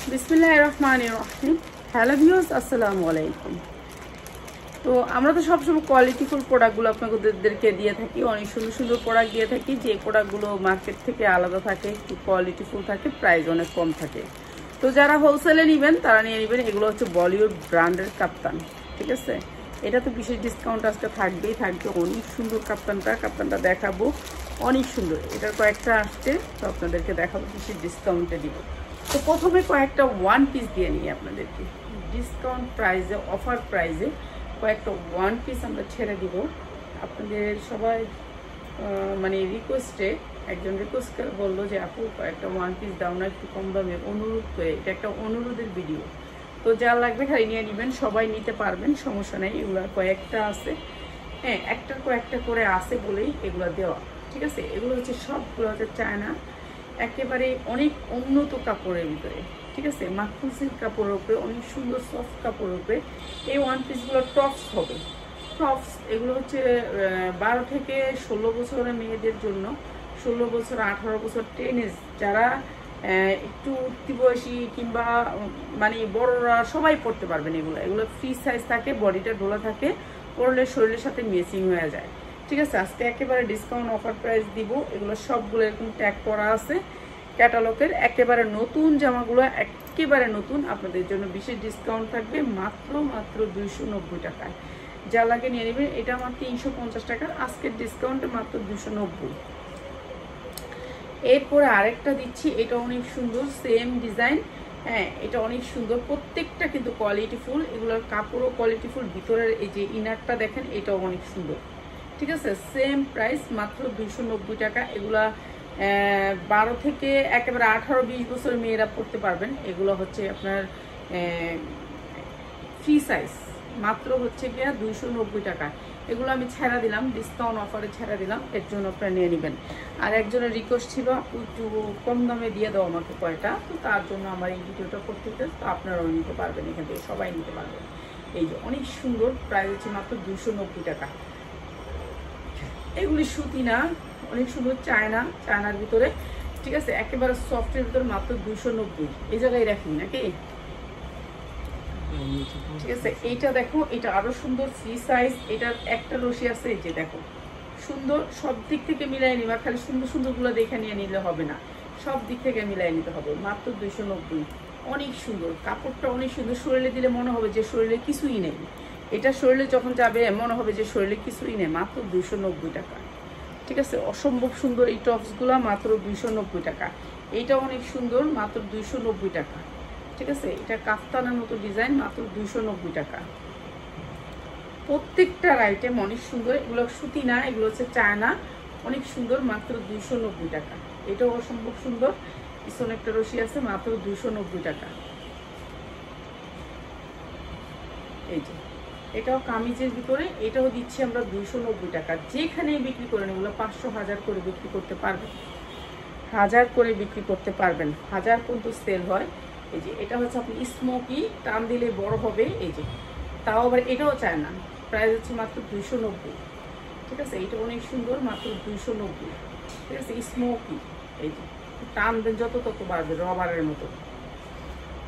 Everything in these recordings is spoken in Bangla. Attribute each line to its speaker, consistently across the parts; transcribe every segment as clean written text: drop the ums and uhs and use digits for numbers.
Speaker 1: বিসমিল্লাহির রহমানির রহিম। হ্যালো ভিউয়ার্স, আসসালামু আলাইকুম। তো আমরা তো সবসময় কোয়ালিটিফুল প্রোডাক্টগুলো আপনাদেরকে দিয়ে থাকি, অনেক সুন্দর সুন্দর প্রোডাক্ট দিয়ে থাকি, যে প্রোডাক্টগুলো মার্কেট থেকে আলাদা থাকে, একটু কোয়ালিটিফুল থাকে, প্রাইস অনেক কম থাকে। তো যারা হোলসেলে নেবেন তারা নিয়ে নেবেন। এগুলো হচ্ছে বলিউড ব্র্যান্ডের কাপ্তান, ঠিক আছে। এটা তো বিশেষ ডিসকাউন্ট আজকে থাকবেই থাকবে। অনেক সুন্দর কাপ্তানটা দেখাবো, অনেক সুন্দর। এটার কয়েকটা আসছে, তো আপনাদেরকে দেখাবো, বিশেষ ডিসকাউন্টে দিব। তো প্রথমে কয়েকটা ওয়ান পিস দিয়ে নিই আপনাদেরকে ডিসকাউন্ট প্রাইসে, অফার প্রাইসে কয়েকটা ওয়ান পিস আমরা ছেড়ে দিব আপনাদের সবাই। মানে রিকোয়েস্টে একজন রিকোয়েস্ট করে বললো যে আপু কয়েকটা ওয়ান পিস দাও না একটু কম দামে, অনুরোধ করে। এটা একটা অনুরোধের ভিডিও, তো যা লাগবে খালি নিয়ে নেবেন, সবাই নিতে পারবেন, সমস্যা নেই। এগুলো কয়েকটা আছে, হ্যাঁ একটার কয়েকটা করে আছে বলেই এগুলো দেওয়া, ঠিক আছে। এগুলো হচ্ছে সবগুলো হচ্ছে চায়না, একেবারে অনেক উন্নত কাপড়ের ভিতরে, ঠিক আছে। মাখন সিল্ক কাপড়ের উপরে, অনেক সুন্দর সফট কাপড়ের উপরে এই ওয়ান পিসগুলো টপস হবে। টপস এগুলো হচ্ছে 12 থেকে 16 বছরের মেয়েদের জন্য, 16 বছর 18 বছর টেনিস যারা একটু উঠতি বয়সী কিংবা মানে বড়রা সবাই পড়তে পারবেন। এগুলো ফ্রি সাইজ থাকে, বডিটা ঢোলা থাকে, পরলে শরীরের সাথে ম্যাচিং হয়ে যায়, ঠিক আছে। আজকে একেবারে ডিসকাউন্ট অফার প্রাইস দিব। এগুলো সবগুলো এরকম ট্যাগ করা আছে ক্যাটালগের। একেবারে নতুন জামাগুলো, একেবারে নতুন, আপনাদের জন্য বিশেষ ডিসকাউন্ট থাকবে মাত্র 290 টাকায়। যা লাগে নিয়ে নেবেন। এটা আমার 350 টাকার, আজকের ডিসকাউন্টে মাত্র 290। এরপরে আরেকটা দিচ্ছি, এটা অনেক সুন্দর, সেম ডিজাইন, হ্যাঁ এটা অনেক সুন্দর, প্রত্যেকটা কিন্তু কোয়ালিটিফুল। এগুলোর কাপড়ও কোয়ালিটিফুল, ভিতরের এই যে ইনারটা দেখেন এটাও অনেক সুন্দর, ঠিক আছে। সেম প্রাইস মাত্র 290 টাকা। এগুলা 12 থেকে একেবারে 18-20 বছর মেয়েরা পড়তে পারবেন। এগুলো হচ্ছে আপনার ফ্রি সাইজ, মাত্র হচ্ছে গিয়া 290 টাকা। এগুলো আমি ছেড়া দিলাম, ডিসকাউন্ট অফারে ছেড়া দিলাম, এর জন্য আপনারা নিয়ে নেবেন। আর একজনের রিকোয়েস্ট ছিল একটু কম দামে দিয়ে দাও আমাকে কয়টা, তো তার জন্য আমার এই ভিডিওটা করতে চাই। তো আপনারাও নিতে পারবেন, এখান থেকে সবাই নিতে পারবেন। এই যে অনেক সুন্দর, প্রাইস হচ্ছে মাত্র 290 টাকা। এগুলি সুতি না, অনেক সুন্দর, চায়নার ভিতরে, ঠিক আছে। একেবারে সফটের ভিতরে মাত্র 290। এই জায়গায় রাখি নাকি, ঠিক আছে। এইটা দেখো, এটা আরো সুন্দর, ফ্রি সাইজ। এটার একটা রশি আছে, এই যে দেখো সুন্দর। সব দিক থেকে মিলাই নিবা, খালি সুন্দর সুন্দর গুলো দেখে নিয়ে নিলে হবে না, সব দিক থেকে মিলাই নিতে হবে। মাত্র 290, অনেক সুন্দর কাপড়টা, অনেক সুন্দর। শরীরে দিলে মনে হবে যে শরীরে কিছুই নেই, এটা শরীরে যখন যাবে মনে হবে যে শরীরে কিছুই নেই। মাত্র 290 টাকা, ঠিক আছে। অসম্ভব সুন্দর এই টপসগুলো, মাত্র 290 টাকা। এইটা অনেক সুন্দর, মাত্র 290 টাকা, ঠিক আছে। এটা কাফতানের মতো ডিজাইন, মাত্র 290 টাকা। প্রত্যেকটার আইটেম অনেক সুন্দর। এগুলো সুতি না, এগুলো হচ্ছে চায়না, অনেক সুন্দর, মাত্র 290 টাকা। এটাও অসম্ভব সুন্দর, পিছনে একটা রশি আছে, মাত্র 290 টাকা। এই যে এটাও কামিজের ভিতরে, এটাও দিচ্ছি আমরা 290 টাকা। যেখানে বিক্রি করেন এগুলো 500 1000 করে বিক্রি করতে পারবেন, 1000 করে বিক্রি করতে পারবেন, 1000 পর্যন্ত সেল হয়। এই যে এটা হচ্ছে আপনি স্মোকি, টান দিলে বড় হবে, এই যে তাও আবার এটাও চায় না, প্রাইস হচ্ছে মাত্র 290, ঠিক আছে। এটা অনেক সুন্দর, মাত্র 290, ঠিক আছে। স্মোকি, এই যে টান দেন যত তত বাড়বে, রবারের মতো,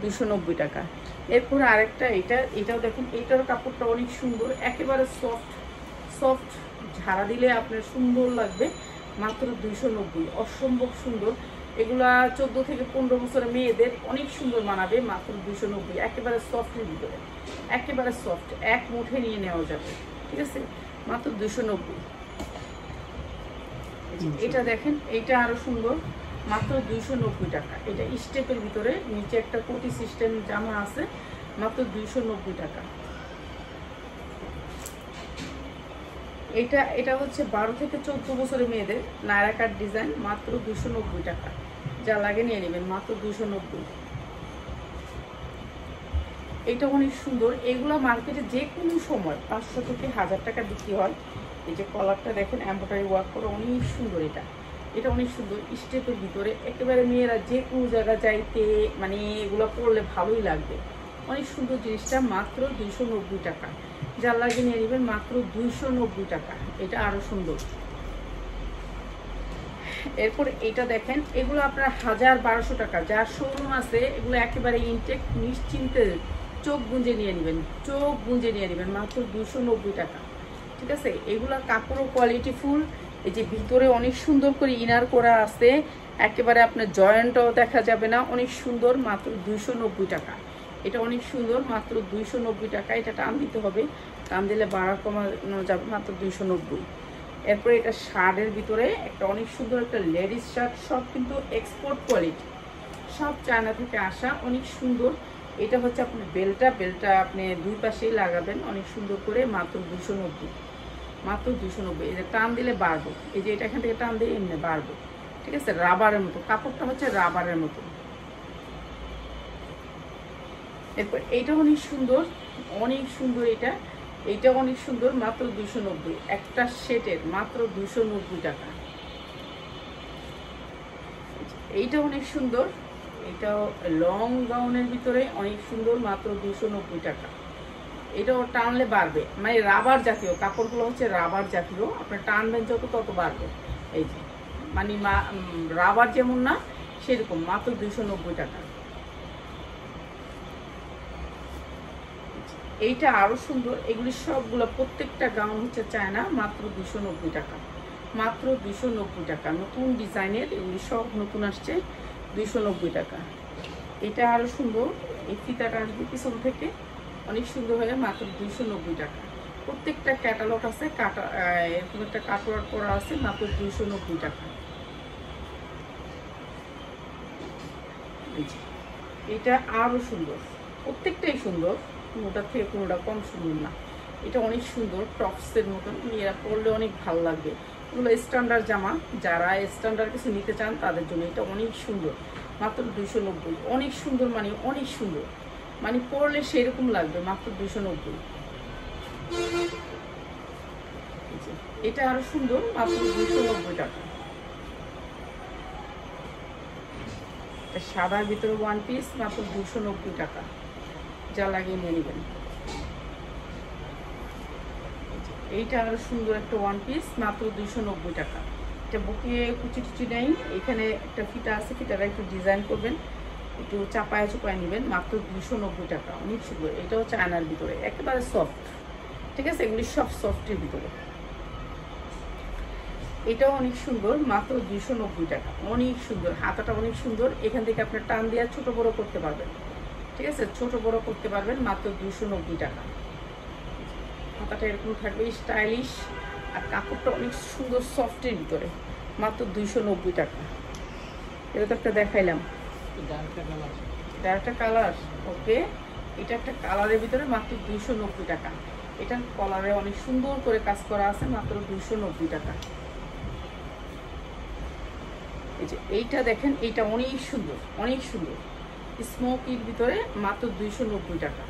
Speaker 1: 290 টাকা। এরপরে আরেকটা, এটাও দেখুন, এইটার কাপড়টা অনেক সুন্দর, একেবারে সফট, ঝাড়া দিলে আপনার সুন্দর লাগবে, মাত্র 290, অসম্ভব সুন্দর। এগুলা 14 থেকে 15 বছরের মেয়েদের অনেক সুন্দর মানাবে, মাত্র 290। একেবারে সফটের ভিতরে, একেবারে সফট, এক মুঠে নিয়ে নেওয়া যাবে, ঠিক আছে, মাত্র 290। এটা দেখেন, এইটা আরো সুন্দর, মাত্র 290 টাকা। এটা স্টেপের ভিতরে, নিচে একটা কোটি সিস্টেম জামা আছে, মাত্র 290 টাকা। এটা হচ্ছে 12 থেকে 14 বছরের মেয়েদের নায়রা কাট ডিজাইন, মাত্র 290 টাকা। যা লাগে নিয়ে নেবেন, মাত্র 290। এটা অনেক সুন্দর। এগুলো মার্কেটে যে কোনো সময় 500 থেকে 1000 টাকা বিক্রি হয়। এই যে কলারটা দেখেন, এমব্রয়ডারি ওয়ার্ক করে, অনেক সুন্দর। এটা অনেক সুন্দর, স্টেপের ভিতরে, একেবারে মেয়েরা যে কোনো জায়গা যাইতে মানে এগুলো পরলে ভালোই লাগবে, অনেক সুন্দর জিনিসটা, মাত্র 290 টাকা। যা লাগে নিয়ে নেবেন, মাত্র 290 টাকা। এটা আরো সুন্দর। এরপর এইটা দেখেন, এগুলো আপনার 1000-1200 টাকা, যার শোরুম আছে এগুলো একেবারে ইনটেক, নিশ্চিন্তে চোখ গুঁজে নিয়ে নেবেন, চোখ গুঁজে নিয়ে নেবেন, মাত্র 290 টাকা। ঠিক আছে, এগুলো কাপড়ও কোয়ালিটি ফুল। এই যে ভিতরে অনেক সুন্দর করে ইনার করা আছে, একেবারে আপনার জয়েন্টও দেখা যাবে না, অনেক সুন্দর, মাত্র 290 টাকা। এটা অনেক সুন্দর, মাত্র 290 টাকা। এটা টান দিতে হবে, টান দিলে বাড়া কমানো যাবে, মাত্র 290। এরপরে এটা শার্টের ভিতরে একটা অনেক সুন্দর একটা লেডিস শার্ট, সব কিন্তু এক্সপোর্ট কোয়ালিটি, সব চায়না থেকে আসা, অনেক সুন্দর। এটা হচ্ছে আপনার বেলটা আপনি দুই পাশেই লাগাবেন অনেক সুন্দর করে, মাত্র 290, মাত্র 290। এই যে টান দিলে বাড়বো, এই যে এটা এখান থেকে টান দিয়ে এমনি বাড়বো। ঠিক আছে, রাবারের মতো কাপড়টা, হচ্ছে রাবারের মতো। এরপর এইটা অনেক সুন্দর, অনেক সুন্দর, এইটা অনেক সুন্দর, মাত্র 290। একটা সেটের মাত্র 290 টাকা। এইটা অনেক সুন্দর, এটাও লং গাউনের ভিতরে অনেক সুন্দর, মাত্র 290 টাকা। এটাও টানলে বাড়বে, মানে রাবার জাতীয় কাপড়গুলো, হচ্ছে রাবার জাতীয়, আপনার টানবেন যত তত বাড়বে। এই যে মানে রাবার যেমন না সেরকম, মাত্র 290 টাকা। এইটা আরো সুন্দর, এগুলি সবগুলো প্রত্যেকটা গাউন হচ্ছে চায়না, মাত্র 290 টাকা, মাত্র 290 টাকা। নতুন ডিজাইনের, এগুলি সব নতুন আসছে, 290 টাকা। এটা আরো সুন্দর, এই ফিতাটা আসবে পিছন থেকে, অনেক সুন্দর হয়ে, মাত্র 290 টাকা। প্রত্যেকটা ক্যাটালগ আছে, এরকম একটা কাটওয়ার্ক করা আছে, মাত্র 290 টাকা। এটা আরো সুন্দর, প্রত্যেকটাই সুন্দর, কোনোটা থেকে কোনোটা কম সুন্দর না। এটা অনেক সুন্দর, টপসের মতন, এরা পরলে অনেক ভালো লাগবে। এগুলো স্ট্যান্ডার্ড জামা, যারা স্ট্যান্ডার্ড কিছু নিতে চান তাদের জন্য এটা অনেক সুন্দর, মাত্র 290। অনেক সুন্দর, মানে অনেক সুন্দর, মানে পরলে সেরকম লাগবে, মাত্র 290। এটা আরো সুন্দর, মাত্র 290 টাকা। সাদার ভিতরে ওয়ান পিস, মাত্র 290 টাকা, যা লাগিয়ে নিয়ে নেবেন। এইটা আরো সুন্দর একটা ওয়ান পিস, মাত্র 290 টাকা। এটা বুকে কুচি টুচি নেই, এখানে একটা ফিতা আছে, ফিতাটা একটু ডিজাইন করবেন, একটু চাপায় চুপায় নেবেন, মাত্র 290 টাকা। অনেক সুন্দর, এটাও চায়নার ভিতরে, একেবারে সফট। ঠিক আছে, এগুলি সব সফটের ভিতরে। এটাও অনেক সুন্দর, মাত্র 290 টাকা। অনেক সুন্দর, হাতাটা অনেক সুন্দর, এখান থেকে আপনার টান দিয়ে ছোট বড় করতে পারবেন। ঠিক আছে, ছোট বড় করতে পারবেন, মাত্র 290 টাকা। হাতাটা এরকম থাকবে, স্টাইলিশ, আর কাপড়টা অনেক সুন্দর সফটের ভিতরে, মাত্র 290 টাকা। এটা তো একটা দেখাইলাম, এটা একটা কালার, ওকে। এটা একটা কালারের ভিতরে, মাত্র 290 টাকা। এটার কলারে অনেক সুন্দর করে কাজ করা আছে, মাত্র 290 টাকা। এই যে এইটা দেখেন, এইটা অনেক সুন্দর, অনেক সুন্দর, স্মোকির ভিতরে, মাত্র 290 টাকা।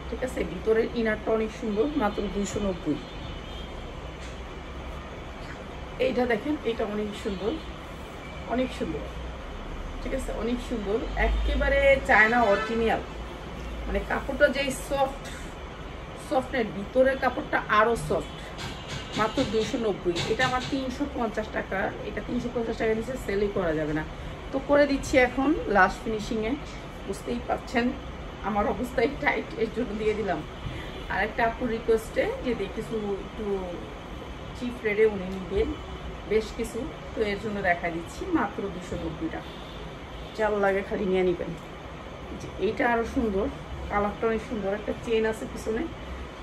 Speaker 1: ঠিক আছে, ভিতরের ইনারটা অনেক সুন্দর, মাত্র 290। এইটা দেখেন, এটা অনেক সুন্দর, অনেক সুন্দর। ঠিক আছে, অনেক সুন্দর, একেবারে চায়না অরিজিনাল, মানে কাপড়টা যেই সফটের ভিতরের কাপড়টা আরো সফট, মাত্র 290। এটা আমার 350 টাকা, এটা 350 টাকা নিচে সেলই করা যাবে না, তো করে দিচ্ছি এখন লাস্ট ফিনিশিংয়ে। বুঝতেই পারছেন আমার অবস্থায় টাইট, এর জন্য দিয়ে দিলাম। আর একটা আপুর রিকোয়েস্টে যদি কিছু একটু চিপ রেটে উনি নিবেন বেশ কিছু, তো এর জন্য দেখা দিচ্ছি, মাত্র 290 টাকা। চাল লাগে খালি নিয়ে নেবেন। এইটা আরো সুন্দর, কালারটা অনেক সুন্দর, একটা চেন আছে পিছনে,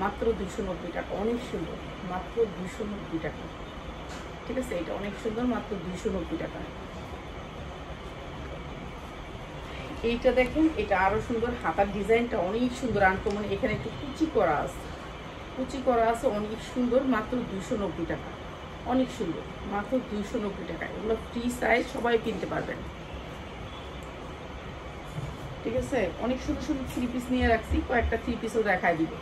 Speaker 1: মাত্র 290 টাকা। অনেক সুন্দর, মাত্র 290 টাকা। ঠিক আছে, এটা অনেক সুন্দর, মাত্র 290 টাকা। এইটা দেখেন, এটা আরো সুন্দর, হাতার ডিজাইনটা অনেক সুন্দর, আনকমন, এখানে একটু কুচি করা আছে, কুচি করা আছে, অনেক সুন্দর, মাত্র 290 টাকা। অনেক সুন্দর, মাত্র 290 টাকা। এগুলো ফ্রি সাইজ, সবাই কিনতে পারবেন। ঠিক আছে, অনেক সুন্দর সুন্দর থ্রি পিস নিয়ে রাখছি, কয়েকটা থ্রি পিসও দেখায় দিব।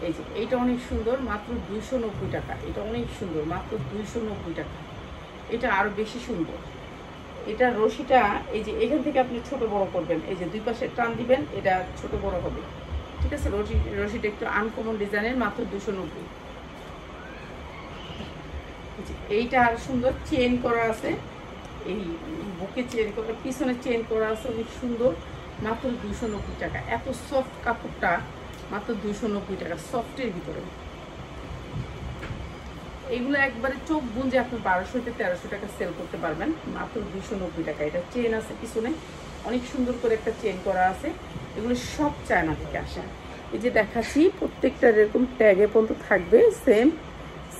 Speaker 1: এই যে এইটা অনেক সুন্দর, মাত্র 290 টাকা। এটা অনেক সুন্দর, মাত্র 290 টাকা। এটা আরো বেশি সুন্দর, এটা রশিটা এই যে এখান থেকে আপনি ছোট বড় করবেন, এই যে দুই পাশে টান দিবেন, এটা ছোট বড় হবে। ঠিক আছে, রশিটা একটু আনকমন ডিজাইনের, মাত্র 290। এইটা আর সুন্দর, চেন করা আছে, এই বুকে চেন করা, পিছনে চেন করা আছে, অনেক সুন্দর, মাত্র 290 টাকা। এত সফট কাপড়টা মাত্র 290 টাকা, সফটের ভিতরে। এইগুলো একবারে চোখ বুঝে আপনি 1200 থেকে 1300 টাকা সেল করতে পারবেন মাত্র 290 টাকা। এটা চেন আছে পিছনে, অনেক সুন্দর করে একটা চেন করা আছে। এগুলো সব চায়না থেকে আসে। এই যে দেখাচ্ছি প্রত্যেকটার এরকম ট্যাগে পর্যন্ত থাকবে,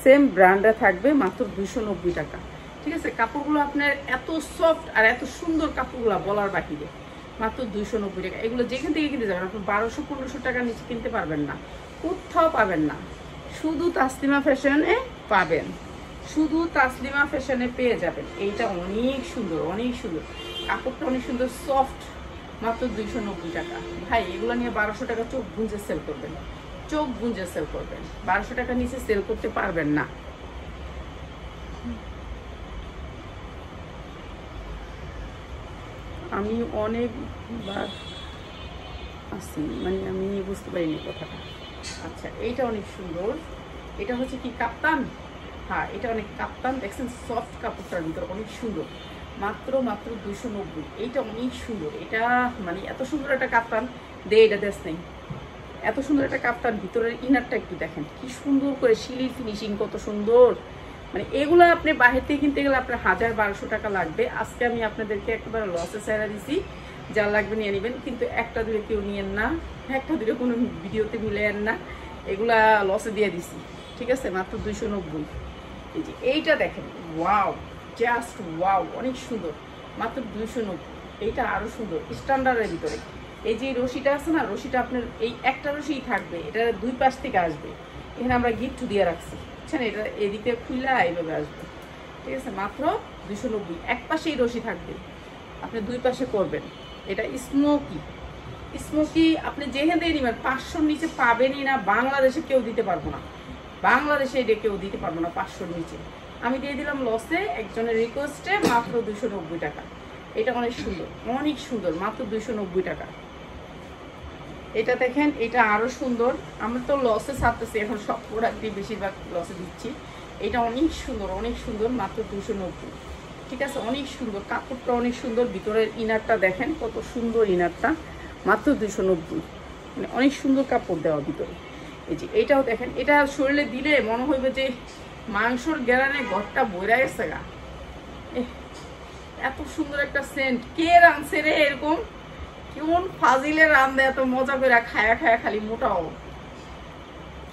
Speaker 1: সেম ব্র্যান্ডে থাকবে, মাত্র 290 টাকা। ঠিক আছে, কাপড়গুলো আপনার এত সফট আর এত সুন্দর, কাপড়গুলো বলার বাহিরে, মাত্র 290 টাকা। এগুলো যেখান থেকে কিনতে যাবেন আপনি 1200-1500 টাকার নিচে কিনতে পারবেন না, কোথাও পাবেন না। শুধু তাসলিমা ফ্যাশনে পাবেন, শুধু তাসলিমা ফ্যাশনে পেয়ে যাবেন। এইটা অনেক সুন্দর, অনেক সুন্দর, কাপড়টা অনেক সুন্দর, সফট, মাত্র 290 টাকা। ভাই এগুলো নিয়ে 1200 টাকা চোখ গুঁজে সেল করবেন, চোখ গুঁজে সেল করবেন, 1200 টাকার নিচে সেল করতে পারবেন না। আমি অনেকবার আসি, মানে আমি বুঝতে পারিনি কথাটা। আচ্ছা, এইটা অনেক সুন্দর, এটা হচ্ছে কি কাপ্তান, হ্যাঁ এটা অনেক কাপ্তান, দেখছেন সফট কাপড়টার ভিতরে অনেক সুন্দর, মাত্র 290। এইটা অনেক সুন্দর, এটা মানে এত সুন্দর একটা কাপ্তান দে, এটা দেশ নেই, এত সুন্দর একটা কাপ্তান। ভিতরের ইনারটা একটু দেখেন কি সুন্দর করে, শিলির ফিনিশিং কত সুন্দর। মানে এগুলো আপনি বাহির থেকে কিনতে গেলে আপনার 1000-1200 টাকা লাগবে। আজকে আমি আপনাদেরকে একেবারে লসে ছাড়া দিছি, যা লাগবে নিয়ে নেবেন, কিন্তু একটা দূরে কেউ নিয়েন না, একটা দূরে কোনো ভিডিওতে মিলেন না, এগুলা লসে দিয়ে দিছি। ঠিক আছে, মাত্র 290। এই যে এইটা দেখেন, ওয়াও, জাস্ট ওয়াও, অনেক সুন্দর, মাত্র 290। এইটা আরো সুন্দর, স্ট্যান্ডার্ডের ভিতরে। এই যে রশিটা আছে না, রশিটা আপনার এই একটা রশিই থাকবে, এটা দুই পাশ থেকে আসবে। এখানে আমরা গিফট দিয়ে রাখছি, বুঝছেন, এটা এদিকে খুললা এইভাবে আসবে। ঠিক আছে, মাত্র 290। এক পাশেই রশি থাকবে, আপনি দুই পাশে করবেন। এটা স্মোকি, স্মোকি আপনি যেখান থেকে নেবেন 500-র নিচে পাবেনই না, বাংলাদেশে কেউ দিতে পারবো না, বাংলাদেশে এটা কেউ দিতে পারবো না 500-র নিচে। আমি দিয়ে দিলাম লসে একজনের রিকোয়েস্টে, মাত্র 290 টাকা। এটা অনেক সুন্দর, অনেক সুন্দর, মাত্র 290 টাকা। এটা দেখেন, এটা আরো সুন্দর। আমরা তো লসে ছাড়তেছি এখন, সব প্রোডাক্টই বেশিরভাগ লসে দিচ্ছি। এটা অনেক সুন্দর, অনেক সুন্দর, মাত্র 290। ঠিক আছে, অনেক সুন্দর, কাপড়টা অনেক সুন্দর, ভিতরের ইনারটা দেখেন কত সুন্দর, ইনারটা মাত্র 290। মানে অনেক সুন্দর কাপড় দেওয়া ভিতরে। এই যে এইটাও দেখেন, এটা শরীরে দিলে মনে হইবে যে মাংসর গেরানে ঘরটা বইরা গেছে গা। এত সুন্দর একটা সেন্ট, কে রাঁধছে রে এরকম, কেমন ফাজিলে রান্ধে, এত মজা করে খায়া খায়া খালি মোটাও,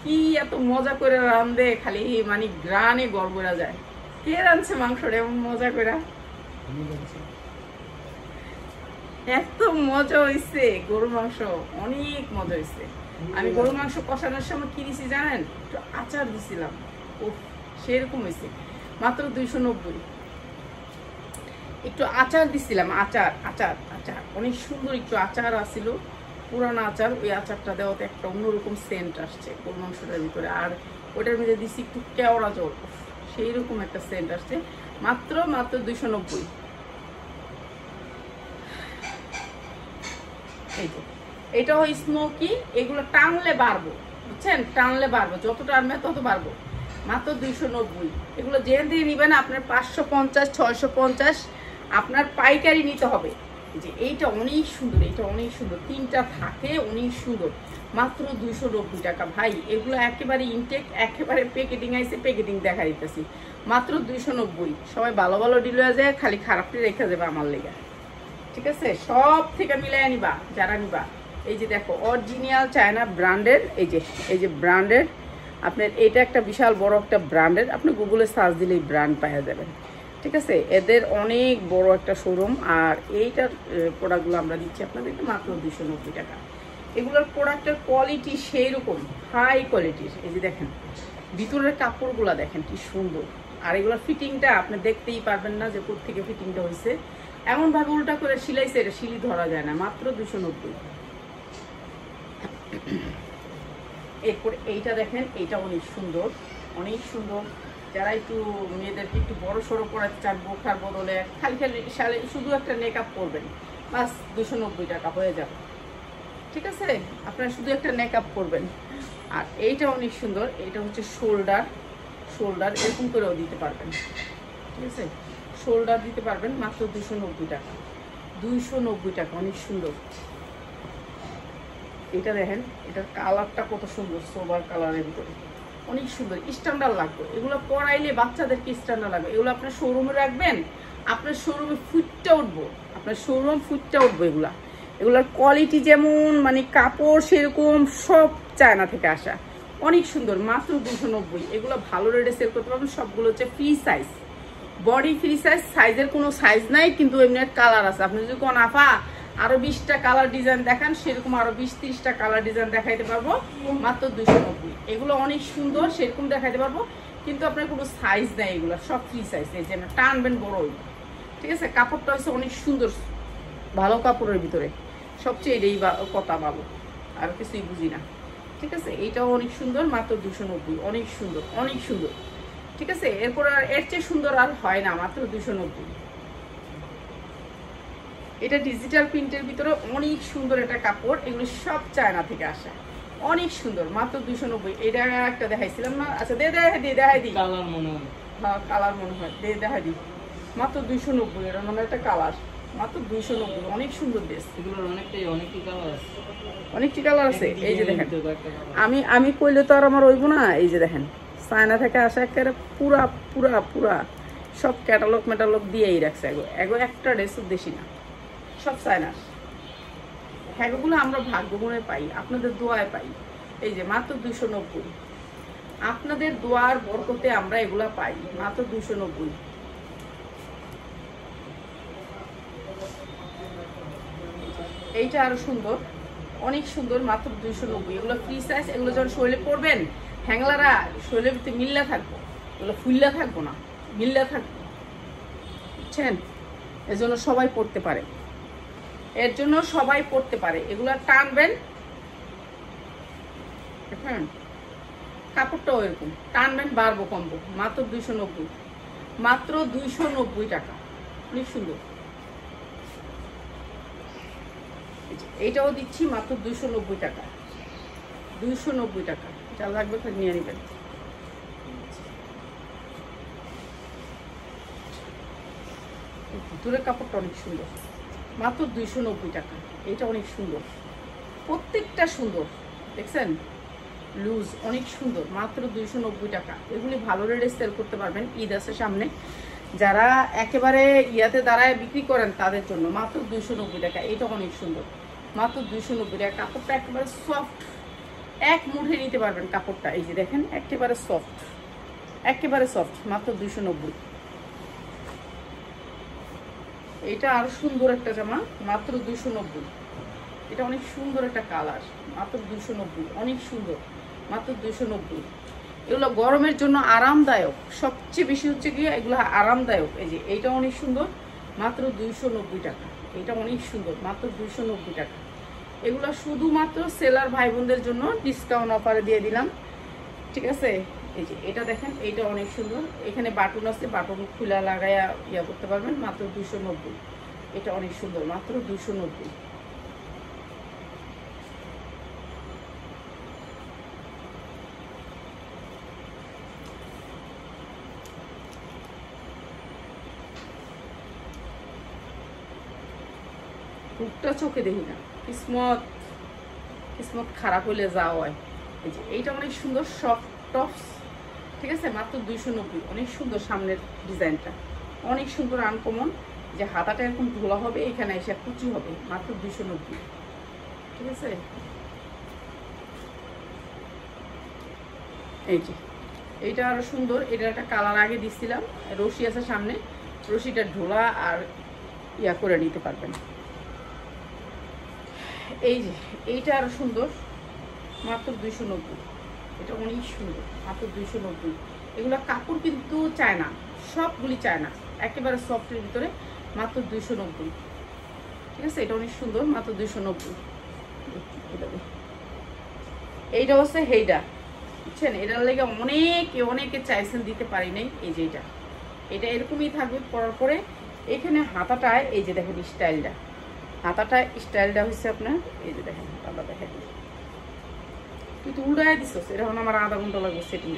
Speaker 1: কি এত মজা করে রান্ধে, খালি মানে গ্রানে গড়গড়া যায়। কে রাঁধছে মাংসটা এমন মজা করে, এত মজা হয়েছে গরুর মাংস, অনেক মজা হয়েছে। আমি গরুর মাংস কষানোর সময় কি দিছি জানেন, একটু আচার দিছিলাম, ও সেরকম হয়েছে, মাত্র 290। একটু আচার দিছিলাম, আচার আচার আচার অনেক সুন্দর, একটু আচার আসছিল, পুরানো আচার, ওই আচারটা দেওয়াতে একটা অন্যরকম সেন্ট আসছে গরুর মাংসটার ভিতরে। আর ওটার মধ্যে দিছি একটু কেওড়া জল, সেই রকম একটা সেন্ট আসছে, মাত্র 290। এই যে এটাও স্মোকি, এগুলো টানলে বাড়বো, বুঝছেন, টানলে বাড়বো, যত টানবে তত বাড়বো, মাত্র 290। এগুলো যেখান থেকে নিবেন আপনার 550-650 আপনার পাইকারি নিতে হবে। যে এইটা অনেক সুন্দর, এটা অনেক সুন্দর, তিনটা থাকে, অনেক সুন্দর, মাত্র 290 টাকা। ভাই এগুলো একেবারে ইনটেক, একেবারে প্যাকেটিং আইসে, প্যাকেটিং দেখা দিতেছি, মাত্র 290। সবাই ভালো ভালো ডিল হয়ে যায়, খালি খারাপটি রেখে যাবে আমার লেগে। ঠিক আছে, সব থেকে মিলাই নিবা যারা নিবা। এই যে দেখো অরিজিনাল চায়না ব্র্যান্ডের, এই যে ব্র্যান্ডের আপনার, এটা একটা বিশাল বড় একটা ব্র্যান্ডের, আপনি গুগলে সার্চ দিলেই ব্র্যান্ড পাওয়া যাবেন। ঠিক আছে, এদের অনেক বড় একটা শোরুম। আর এইটার প্রোডাক্টগুলো আমরা দিচ্ছি আপনাদেরকে মাত্র 290 টাকা। এগুলোর প্রোডাক্টের কোয়ালিটি সেই রকম হাই কোয়ালিটির। এই যে দেখেন ভিতরের কাপড়গুলো দেখেন কি সুন্দর, আর এগুলোর ফিটিংটা আপনি দেখতেই পারবেন না যে কোথেকে ফিটিংটা হয়েছে, এমন ভাবে উল্টা করে সিলাইছে, এটা সিলি ধরা যায় না, মাত্র 290। এরপর এইটা দেখেন, এইটা অনেক সুন্দর, অনেক সুন্দর। যারা একটু মেয়েদেরকে একটু বড় সড়ো করাতে চান, বোরখার বদলে খালি খালি শুধু একটা মেকআপ করবেন, বাস 290 টাকা হয়ে যাবে। ঠিক আছে, আপনারা শুধু একটা মেকআপ করবেন। আর এইটা অনেক সুন্দর, এইটা হচ্ছে শোল্ডার, এরকম করেও দিতে পারবেন। ঠিক আছে, শোল্ডার দিতে পারবেন মাত্র 290 টাকা। 290 টাকা, অনেক সুন্দর। এটা দেখেন, এটার কালারটা কত সুন্দর, সোবার কালারের ভিতরে অনেক সুন্দর, স্ট্যান্ডার্ড লাগবে। এগুলো পরাইলে বাচ্চাদেরকে স্ট্যান্ডার্ড লাগবে। এগুলো আপনার শোরুমে রাখবেন, আপনার শোরুমে ফুটটা উঠবো, আপনার শোরুম ফুটটা উঠবো। এগুলোর কোয়ালিটি যেমন, মানে কাপড় সেরকম, সব চায়না থেকে আসা, অনেক সুন্দর। মাত্র 290। এগুলো ভালো রেটে সেল করতে পারবেন। সবগুলো হচ্ছে free size, body free size, সাইজের কোনো সাইজ নাই, কিন্তু এমনি কালার আছে। আপনি যদি কোন আফা আরো 20টা কালার ডিজাইন দেখান, সেরকম আরো 20-30টা কালার ডিজাইন দেখাইতে পারবো মাত্র 290। এগুলো অনেক সুন্দর, সেরকম দেখাইতে পারবো, কিন্তু আপনার কোনো সাইজ নাই। এগুলো সব ফ্রি সাইজ, এই যে টানবেন বড়ই, ঠিক আছে। কাপড়টা হচ্ছে অনেক সুন্দর, ভালো কাপড়ের ভিতরে সবচেয়ে এটাই কথা ভালো, আর কিছুই বুঝি না, ঠিক আছে। এইটাও অনেক সুন্দর, মাত্র 290, অনেক সুন্দর, অনেক সুন্দর, ঠিক আছে। এরপর আর এর চেয়ে সুন্দর আর হয় না, মাত্র 290। এটা ডিজিটাল প্রিন্টের ভিতরে অনেক সুন্দর একটা কাপড়, এগুলো সব চায়না থেকে আসা, অনেক সুন্দর, মাত্র 290। এটা একটা দেখাইছিলাম না, আচ্ছা দেখাই দিই,
Speaker 2: কালার মনে হয়,
Speaker 1: হ্যাঁ কালার মনে হয়, দেখাই দিই, মাত্র 290। এটা মানে একটা কালার, মাত্র 290, অনেক সুন্দর ড্রেস।
Speaker 2: এগুলোর অনেকটি কালার আছে,
Speaker 1: অনেকটি কালার আছে। এই যে দেখেন, আমি কইলে তো আর আমার হইব না। এই যে দেখেন, চায়না থেকে আসা একেবারে পুরা পুরা পুরা সব ক্যাটালগ দিয়েই রাখছে। এগো একটা ড্রেসও দেশি না, সব চায়না। হ্যাগুলো আমরা ভাগ্যগুণে পাই, আপনাদের দোয়ায় পাই। এই যে মাত্র 290, আপনাদের দোয়ার বরকতে আমরা এগুলা পাই, মাত্র 290। এইটা আরো সুন্দর, অনেক সুন্দর, মাত্র 290। এগুলো ফ্রি সাইজ। এগুলো যখন শরীরে পরবেন, হ্যাংলারা শরীরের ভিতরে মিল্লা থাকবো, এগুলো ফুল্লা থাকবো না, মিল্লা থাকবো, বুঝছেন। এর জন্য সবাই পড়তে পারে, এর জন্য সবাই পড়তে পারে। এগুলো টানবেন, হ্যাঁ কাপড়টাও এরকম টানবেন, বাড়বো কমবো, মাত্র 290, মাত্র 290 টাকা, অনেক সুন্দর। এইটাও দিচ্ছি মাত্র 290 টাকা, 290 টাকা। যা লাগবে খালি নিয়ে নেবেন। ভিতরের কাপড়টা অনেক সুন্দর, মাত্র 290 টাকা। এটা অনেক সুন্দর, প্রত্যেকটা সুন্দর, দেখছেন, লুজ অনেক সুন্দর, মাত্র 290 টাকা। এগুলি ভালো রেটে সেল করতে পারবেন। ঈদ আছে সামনে, যারা একেবারে ইয়াতে দাঁড়ায় বিক্রি করেন তাদের জন্য মাত্র 290 টাকা। এটা অনেক সুন্দর, মাত্র 290 টাকা। কাপড়টা একেবারে সফট, এক মুঠে নিতে পারবেন কাপড়টা। এই যে দেখেন, একেবারে সফট, একেবারে সফট, মাত্র 290। এটা আরো সুন্দর একটা জামা, মাত্র 290। এটা অনেক সুন্দর একটা কালার, মাত্র 290, অনেক সুন্দর, মাত্র 290। এগুলো গরমের জন্য আরামদায়ক, সবচেয়ে বেশি হচ্ছে কি এগুলো আরামদায়ক। এই যে এইটা অনেক সুন্দর, মাত্র 290 টাকা। এটা অনেক সুন্দর, মাত্র 290 টাকা। এগুলো শুধুমাত্র সেলার ভাই বোনদের জন্য ডিসকাউন্ট অফারে দিয়ে দিলাম, ঠিক আছে। এই যে এটা দেখেন, এইটা অনেক সুন্দর, এখানে বাটন আছে, বাটন খুলা লাগাইয়া ইয়া করতে পারবেন, মাত্র 290। এটা অনেক সুন্দর, মাত্র 290। রূপটা চোখে দেখি না, কিসমত খারাপ হইলে যাওয়া হয়। এই যে এইটা অনেক সুন্দর, সফট টপস, ঠিক আছে, মাত্র 290। অনেক সুন্দর, সামনের ডিজাইনটা অনেক সুন্দর, আনকমন। যে হাতাটা এরকম ধোলা হবে, এখানে এসে কুচি হবে, মাত্র 290, ঠিক আছে। এই যে এইটা আরো সুন্দর, এটা একটা কালার আগে দিচ্ছিলাম, রশি আছে সামনে, রশিটা ঢোলা আর ইয়া করে নিতে পারবেন। এই যে এইটা আরো সুন্দর, মাত্র 290। এটা অনেক সুন্দর, মাত্র 290। এগুলো কাপড় কিন্তু চায় না, সবগুলি চায় না, একেবারে সফটের ভিতরে, মাত্র 290, ঠিক আছে। এটা অনেক সুন্দর, মাত্র 290। এইটা হচ্ছে হেইডা, বুঝছেন। এটার লেগে অনেকে চাইছেন, দিতে পারি নাই। এই যে এটা এরকমই থাকবে পরার পরে। এখানে হাতাটায় এই যে দেখেন স্টাইলটা, হাতাটা স্টাইলটা হচ্ছে আপনার, এই যে দেখেন হাতাটা দেখেন, তুই তো উল্টায় দিচ্ছ, এরকম আমার আধা ঘন্টা লাগবে সেটিং।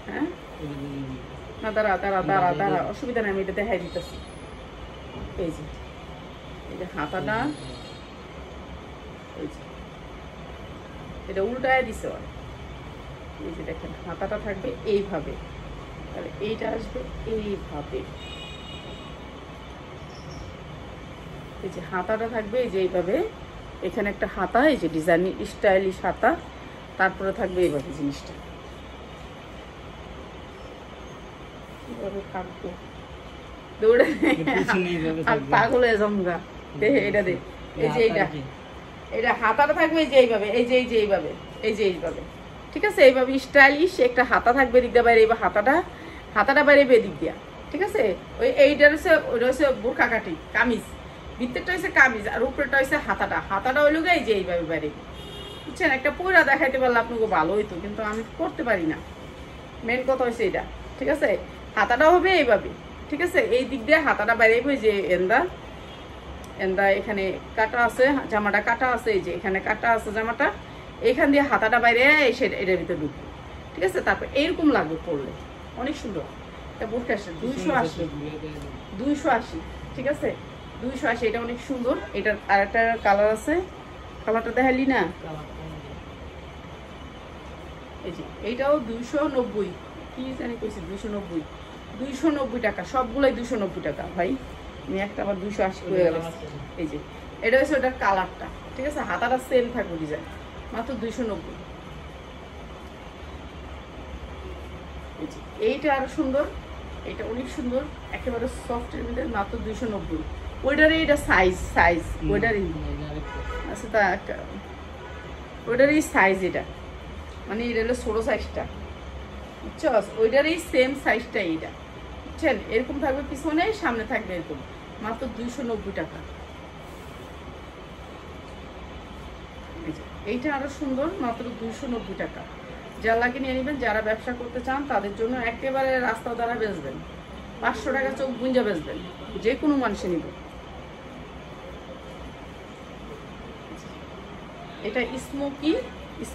Speaker 1: হ্যাঁ না দাঁড়া দাঁড়া দাঁড়া দাঁড়া, অসুবিধা নেই, আমি এটা দেখাই দিতেছি। এই যে হাতাটা, এই যে এটা উল্টায় দিছে। এই যে দেখেন হাতাটা থাকবে এইভাবে, তাহলে এইটা আসবে এইভাবে। এই যে হাতাটা থাকবে এই যে এইভাবে, এখানে একটা হাতা, এই যে ডিজাইন স্টাইলিশ হাতা, তারপরে থাকবে এইভাবে জিনিসটা। কিভাবে থাকবো দৌড়ে আর পাগল হয়ে জমগা। এটা দে, এই যে এটা হাতাটা থাকবে এই যে এইভাবে, এই যে এইভাবে, এই যে এইভাবে, ঠিক আছে? এইভাবে স্টাইলিশ একটা হাতা থাকবে দিক দিয়ে বাইরে, এইবার হাতাটা বাইরে দিক দিয়া, ঠিক আছে? ওই এইটা হচ্ছে, ওইটা হচ্ছে বোরকা কাটি কামিজ, ভিতরটা হচ্ছে কামিজ, আর উপরেটা হচ্ছে হাতাটা হইলো এই যে এইভাবে বাইরে, বুঝছেন? একটা পুরা দেখাইতে পারলে আপনাকে ভালো হইতো, কিন্তু আমি করতে পারি না। মেন কথা হচ্ছে এটা, ঠিক আছে? হাতাটা হবে এইভাবে, ঠিক আছে? এই দিক দিয়ে হাতাটা বাইরে, যে এন্দা এখানে কাটা আছে, জামাটা কাটা আছে, এই যে এখানে কাটা আছে জামাটা, এখান দিয়ে হাতাটা বাইরে এসে এটার ভিতরে ঢুকবে, ঠিক আছে? তারপর এইরকম লাগবে পরলে, অনেক সুন্দর। এটা বোরকা 280, ঠিক আছে? 280, এটা অনেক সুন্দর। এটার আরেকটা কালার আছে, কালারটা দেখালি না? এই যে এইটাও 290, কি জানি কইছি 290 টাকা, সবগুলাই 290 টাকা ভাই। আমি একটা আবার 280 করে গেল। এই যে এটা হচ্ছে ওটার কালারটা, ঠিক আছে? হাতাটা সেম থাকবে ডিজাইন, মাত্র 290। এইটা আরো সুন্দর, এটা অনেক সুন্দর, একেবারে সফটের মধ্যে, মাত্র 290। ওইটারই এটা সাইজ ওইটারই, আচ্ছা তা ওইটারই সাইজ, এটা মানে এটা হলো ছোট সাইজটা, বুঝছো? ওইটারই সেম সাইজটা এইটা, বুঝছেন? এরকম থাকবে পিছনে, সামনে থাকবে এরকম, মাত্র 290 টাকা। এইটা আরো সুন্দর, মাত্র 290 টাকা। যা লাগে নিয়ে নেবেন। যারা ব্যবসা করতে চান তাদের জন্য একেবারে রাস্তা দ্বারা বেচবেন, 500 টাকা চোখ গুঞ্জা বেচবেন, যে কোনো মানুষে নিবে। এটা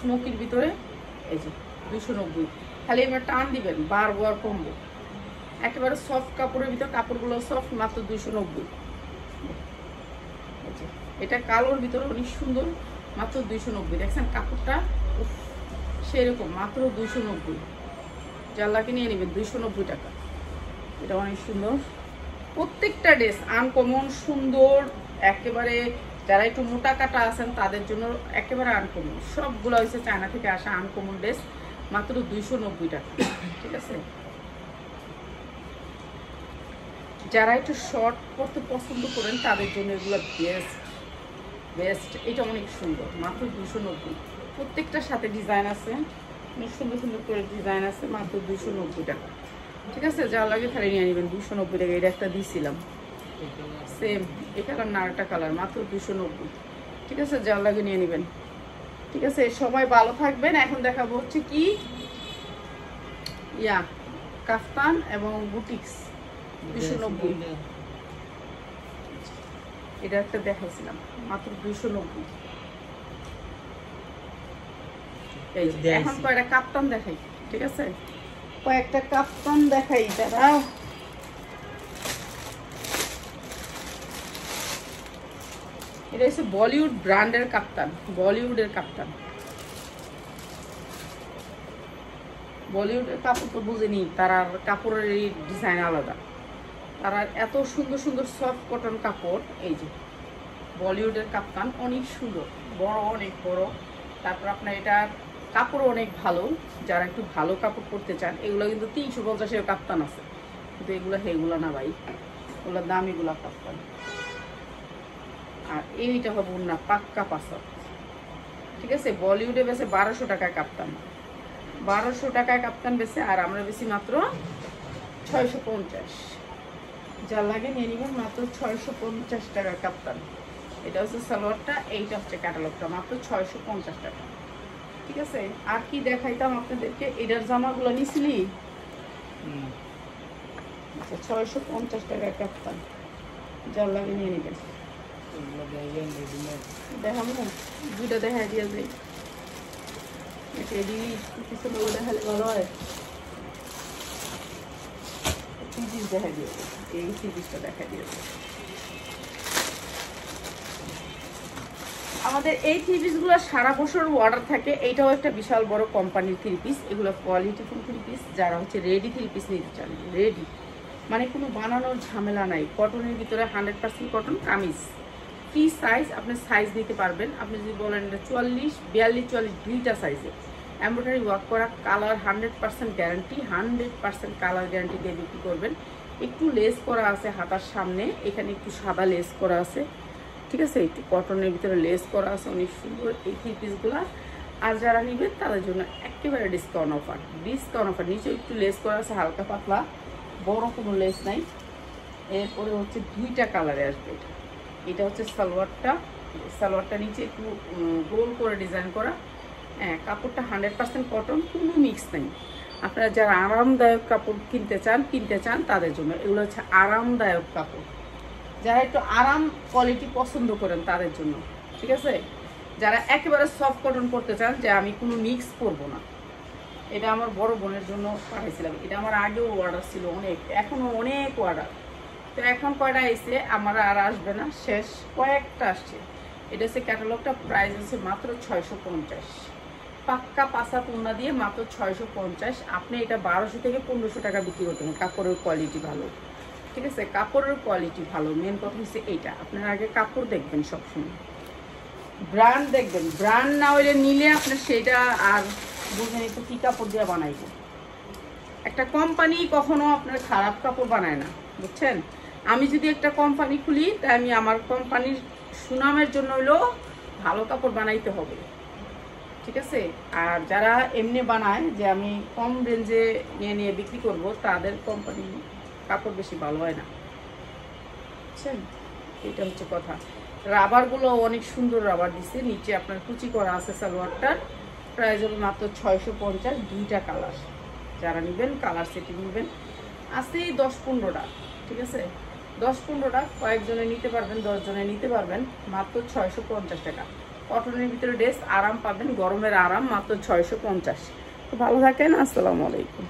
Speaker 1: স্মোকির ভিতরে, এই যে 290, খালি এবার টান দিবেন, বাড়বো আর কমবো। একেবারে সফট কাপড়ের ভিতর, কাপড়গুলো সফট, মাত্র 290। এটা কালোর ভিতরে অনেক সুন্দর, মাত্র 290। দেখছেন কাপড়টা সেরকম, মাত্র 290। যার লাগে নিয়ে নেবেন, 290 টাকা। এটা অনেক সুন্দর, প্রত্যেকটা ড্রেস আনকমন সুন্দর, একেবারে যারা একটু মোটা কাটা আছেন তাদের জন্য একেবারে আনকমন। সবগুলো হচ্ছে চায়না থেকে আসা আনকমন ড্রেস, মাত্র 290 টাকা, ঠিক আছে? যারা একটু শর্ট পরতে পছন্দ করেন তাদের জন্য এগুলো বেস্ট। এটা অনেক সুন্দর, মাত্র 290। প্রত্যেকটার সাথে ডিজাইন আছে, অনেক সুন্দর সুন্দর করে ডিজাইন আছে, মাত্র 290 টাকা, ঠিক আছে? যা লাগে খালি নিয়ে নেবেন, 290 টাকা। এটা একটা দিয়েছিলাম সেম, এই কালার না আরেকটা কালার, মাত্র 290, ঠিক আছে? যা লাগে নিয়ে নেবেন, ঠিক আছে? সবাই ভালো থাকবেন। এখন দেখাবো হচ্ছে কি কাফতান এবং বুটিক্স, 290। এটা একটা দেখাইছিলাম, মাত্র 290। এখন কয়েকটা কাপ্তান দেখাই, ঠিক আছে? কয়েকটা কাপ্তান দেখাই, তারা এটা হচ্ছে বলিউড ব্র্যান্ডের কাপ্তান, বলিউডের কাপ্তান। বলিউডের কাপড় তো বুঝেনি, তারা কাপড়ের ডিজাইন আলাদা, তারা এত সুন্দর সুন্দর সফট কটন কাপড়। এই যে বলিউডের কাপ্তান, অনেক সুন্দর, বড়, অনেক বড়। তারপর আপনার এটা কাপড় অনেক ভালো, যারা একটু ভালো কাপড় পরতে চান। এগুলো কিন্তু 350-এর কাপ্তান আছে, কিন্তু এগুলো না ভাই, ওগুলোর দাম, এগুলো কাপ্তান। আর এইটা হবে না পাক্কা পাসা, ঠিক আছে? বলিউডে বেশি 1200 টাকায় কাপ্তান, 1200 টাকায় কাপ্তান বেশি, আর আমরা বেশি মাত্র 650। যা লাগে নিয়ে নিবেন, মাত্র 650 টাকা কাপ্তান। এটা হচ্ছে সালোয়ারটা, এইটা হচ্ছে ক্যাটালগটা, মাত্র 650 টাকা, ঠিক আছে? আর কি দেখাইতাম আপনাদেরকে, এটার জামাগুলো নিছিলি, 650 টাকা কাপ্তান। যা লাগে নিয়ে নিবেন। দেখাবো দুইটা দেখা দিয়ে যাই, দেখালে ভালো হয়। থ্রি পিস দেখা দিয়েছে, এই থ্রি পিসটা দেখা দিয়েছে। আমাদের এই থ্রি পিসগুলো সারা বছর অর্ডার থাকে। এইটাও একটা বিশাল বড় কোম্পানির থ্রি পিস। এগুলো কোয়ালিটিফুল থ্রি পিস। যারা হচ্ছে রেডি থ্রি পিস নিতে চান, রেডি মানে কোনো বানানোর ঝামেলা নাই, কটনের ভিতরে 100% কটন কামিজ, ফ্রি সাইজ, আপনি সাইজ নিতে পারবেন। আপনি যদি বলেন এটা 44, 42, 44 দুইটা সাইজে এমব্রয়ডারি ওয়ার্ক করা, কালার 100% গ্যারান্টি, 100% কালার গ্যারান্টি দিয়ে বিক্রি করবেন। একটু লেস করা আছে হাতার সামনে, এখানে একটু সাদা লেস করা আছে, ঠিক আছে, একটু কটনের ভিতরে লেস করা আছে, অনেক সুন্দর এই থ্রি পিসগুলো। আর যারা নেবেন তাদের জন্য একেবারে ডিসকাউন্ট অফার, নিচে একটু লেস করা আছে হালকা পাতলা, বড় কোনো লেস নাই। এরপরে হচ্ছে দুইটা কালারে আসবে। এটা হচ্ছে সালোয়ারটা নিচে একটু গোল করে ডিজাইন করা। হ্যাঁ, কাপড়টা 100% কটন, কোনো মিক্স নেই। আপনারা যারা আরামদায়ক কাপড় কিনতে চান তাদের জন্য এগুলো হচ্ছে আরামদায়ক কাপড়। যারা একটু আরাম কোয়ালিটি পছন্দ করেন তাদের জন্য, ঠিক আছে। যারা একেবারে সফট কটন পরতে চান, যে আমি কোনো মিক্স করবো না, এটা আমার বড় বোনের জন্য পাঠাইছিলাম। এটা আমার আগেও অর্ডার ছিল অনেক, এখনো অনেক অর্ডার। তো এখন কয়টা এসে আমার আর আসবে না, শেষ কয়েকটা আসছে। এটা হচ্ছে ক্যাটালগটা, প্রাইস আছে মাত্র 650, পাক্কা পাসা পণ্যা দিয়ে মাত্র 650। আপনি এটা 1200 থেকে 1500 টাকা বিক্রি করতেন। কাপড়ের কোয়ালিটি ভালো, ঠিক আছে, কাপড়ের কোয়ালিটি ভালো। মেন কথা হচ্ছে এইটা, আপনার আগে কাপড় দেখবেন, সবসময় ব্র্যান্ড দেখবেন। ব্র্যান্ড না হইলে নিলে আপনার সেটা আর বুঝেন একটু কী কাপড় দিয়ে বানাইব। একটা কোম্পানি কখনো আপনার খারাপ কাপড় বানায় না, বুঝছেন। আমি যদি একটা কোম্পানি খুলি, তাই আমি আমার কোম্পানির সুনামের জন্য হলেও ভালো কাপড় বানাইতে হবে, ঠিক আছে। আর যারা এমনি বানায় যে আমি কম রেঞ্জে নিয়ে বিক্রি করব, তাদের কোম্পানি কাপড় বেশি ভালো হয় না, বুঝছেন। এটা হচ্ছে কথা। রাবারগুলো অনেক সুন্দর রাবার দিচ্ছে, নিচে আপনার কুচি করা আছে। সালোয়ারটার প্রাইস হলো মাত্র 650, দুইটা কালার। যারা নেবেন কালার সেটিং নেবেন, আছে 10-15টা, ঠিক আছে, 10-15টা কয়েকজনে নিতে পারবেন, 10 জনে নিতে পারবেন, মাত্র 650 টাকা। কটনের ভিতরে ড্রেস আরাম পাবেন, গরমের আরাম, মাত্র 650। তো ভালো থাকেন, আসসালামু আলাইকুম।